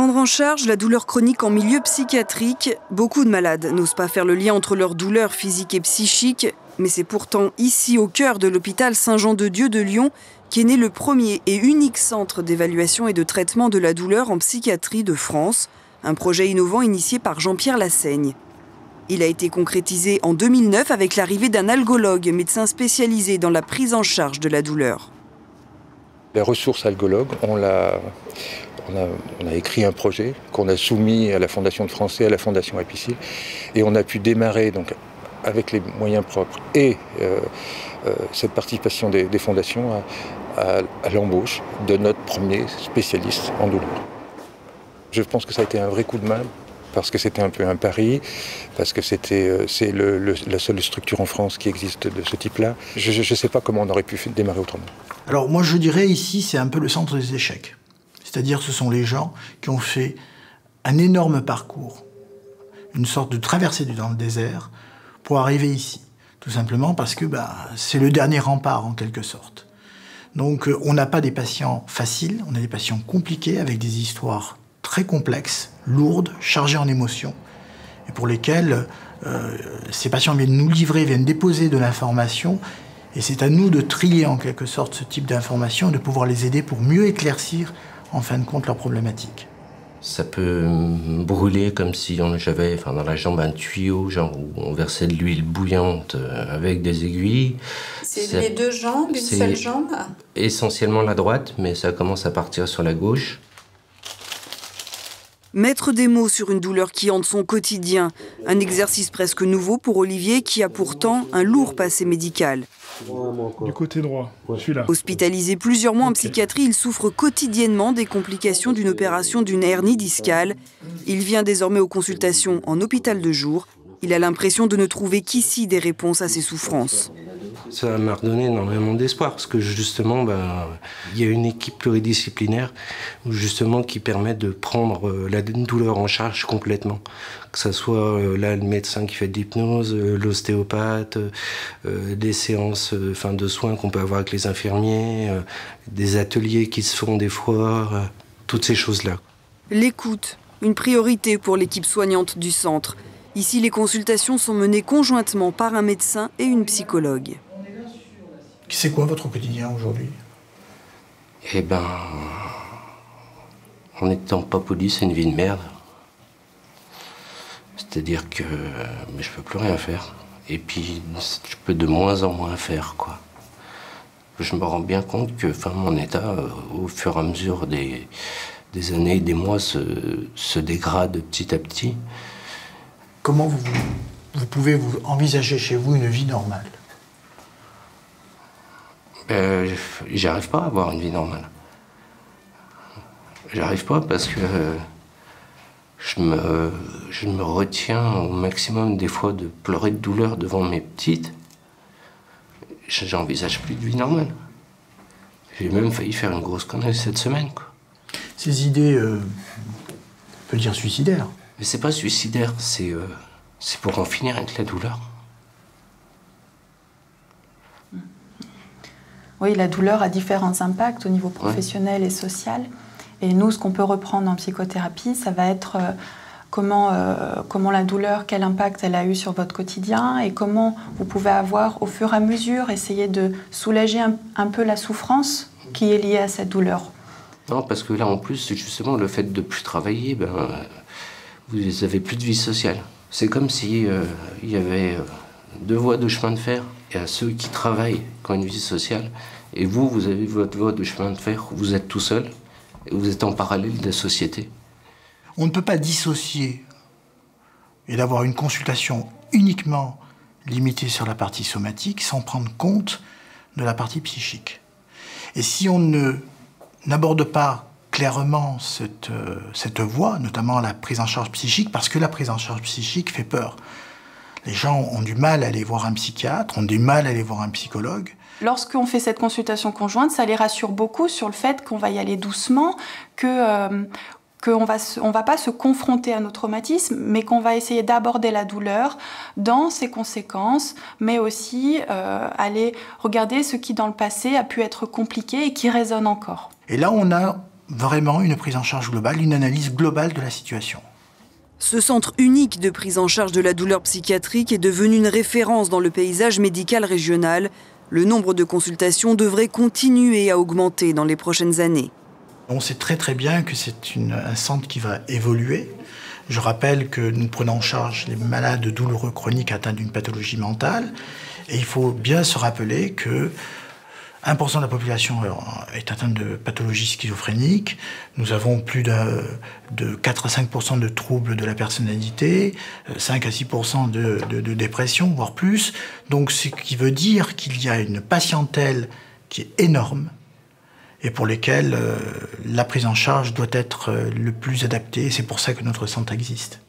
Prendre en charge la douleur chronique en milieu psychiatrique, beaucoup de malades n'osent pas faire le lien entre leur douleur physique et psychique, mais c'est pourtant ici, au cœur de l'hôpital Saint-Jean-de-Dieu de Lyon, qu'est né le premier et unique centre d'évaluation et de traitement de la douleur en psychiatrie de France, un projet innovant initié par Jean-Pierre Lassaigne. Il a été concrétisé en 2009 avec l'arrivée d'un algologue, médecin spécialisé dans la prise en charge de la douleur. Les ressources algologues, on a écrit un projet qu'on a soumis à la Fondation de France et à la Fondation Apicil, et on a pu démarrer donc, avec les moyens propres et cette participation des fondations à l'embauche de notre premier spécialiste en douleur. Je pense que ça a été un vrai coup de main, parce que c'était un peu un pari, parce que c'est la seule structure en France qui existe de ce type-là. Je ne sais pas comment on aurait pu démarrer autrement. Alors moi je dirais ici c'est un peu le centre des échecs. C'est-à-dire ce sont les gens qui ont fait un énorme parcours, une sorte de traversée dans le désert pour arriver ici. Tout simplement parce que c'est le dernier rempart en quelque sorte. Donc on n'a pas des patients faciles, on a des patients compliqués avec des histoires très complexes, lourdes, chargées en émotions, et pour lesquelles ces patients viennent nous livrer, viennent déposer de l'information, et c'est à nous de trier en quelque sorte ce type d'informations et de pouvoir les aider pour mieux éclaircir en fin de compte leurs problématiques. Ça peut brûler comme si j'avais dans la jambe un tuyau, genre où on versait de l'huile bouillante avec des aiguilles. C'est les deux jambes, une seule jambe? Essentiellement la droite, mais ça commence à partir sur la gauche. Mettre des mots sur une douleur qui hante son quotidien, un exercice presque nouveau pour Olivier qui a pourtant un lourd passé médical. Du côté droit, celui-là. Hospitalisé plusieurs mois en psychiatrie, il souffre quotidiennement des complications d'une opération d'une hernie discale. Il vient désormais aux consultations en hôpital de jour. Il a l'impression de ne trouver qu'ici des réponses à ses souffrances. Ça m'a redonné énormément d'espoir parce que justement, il y a une équipe pluridisciplinaire justement qui permet de prendre la douleur en charge complètement. Que ce soit là le médecin qui fait de l'hypnose, l'ostéopathe, des séances de soins qu'on peut avoir avec les infirmiers, des ateliers qui se font des fois, toutes ces choses-là. L'écoute, une priorité pour l'équipe soignante du centre. Ici, les consultations sont menées conjointement par un médecin et une psychologue. C'est quoi votre quotidien aujourd'hui? En n'étant pas poli, c'est une vie de merde. C'est-à-dire que je peux plus rien faire. Et puis, je peux de moins en moins faire, quoi. Je me rends bien compte que mon état, au fur et à mesure des années, des mois, se dégrade petit à petit. Comment vous pouvez envisager chez vous une vie normale? J'arrive pas à avoir une vie normale. J'arrive pas parce que je me retiens au maximum des fois de pleurer de douleur devant mes petites. J'envisage plus de vie normale. J'ai même failli faire une grosse connerie cette semaine, quoi. Ces idées, on peut dire suicidaires. Mais c'est pas suicidaire, c'est pour en finir avec la douleur. Oui, la douleur a différents impacts au niveau professionnel et social. Et nous, ce qu'on peut reprendre en psychothérapie, ça va être comment la douleur, quel impact elle a eu sur votre quotidien et comment vous pouvez avoir, au fur et à mesure, essayer de soulager un peu la souffrance qui est liée à cette douleur. Non, parce que là, en plus, justement, le fait de ne plus travailler, vous n'avez plus de vie sociale. C'est comme si il y avait deux voies de chemin de fer. Il y a ceux qui travaillent, qui ont une vie sociale, et vous avez votre voie de chemin de fer, vous êtes tout seul, et vous êtes en parallèle de la société. On ne peut pas dissocier et d'avoir une consultation uniquement limitée sur la partie somatique sans prendre compte de la partie psychique. Et si on n'aborde pas clairement cette voie, notamment la prise en charge psychique, parce que la prise en charge psychique fait peur. Les gens ont du mal à aller voir un psychiatre, ont du mal à aller voir un psychologue. Lorsqu'on fait cette consultation conjointe, ça les rassure beaucoup sur le fait qu'on va y aller doucement, qu'on va pas se confronter à nos traumatismes, mais qu'on va essayer d'aborder la douleur dans ses conséquences, mais aussi aller regarder ce qui dans le passé a pu être compliqué et qui résonne encore. Et là, on a vraiment une prise en charge globale, une analyse globale de la situation. Ce centre unique de prise en charge de la douleur psychiatrique est devenu une référence dans le paysage médical régional. Le nombre de consultations devrait continuer à augmenter dans les prochaines années. On sait très bien que c'est un centre qui va évoluer. Je rappelle que nous prenons en charge les malades douloureux chroniques atteints d'une pathologie mentale. Et il faut bien se rappeler que 1% de la population est atteinte de pathologie schizophrénique. Nous avons plus de 4 à 5% de troubles de la personnalité, 5 à 6% de dépression, voire plus. Donc, ce qui veut dire qu'il y a une patientèle qui est énorme et pour lesquelles la prise en charge doit être le plus adaptée. C'est pour ça que notre centre existe.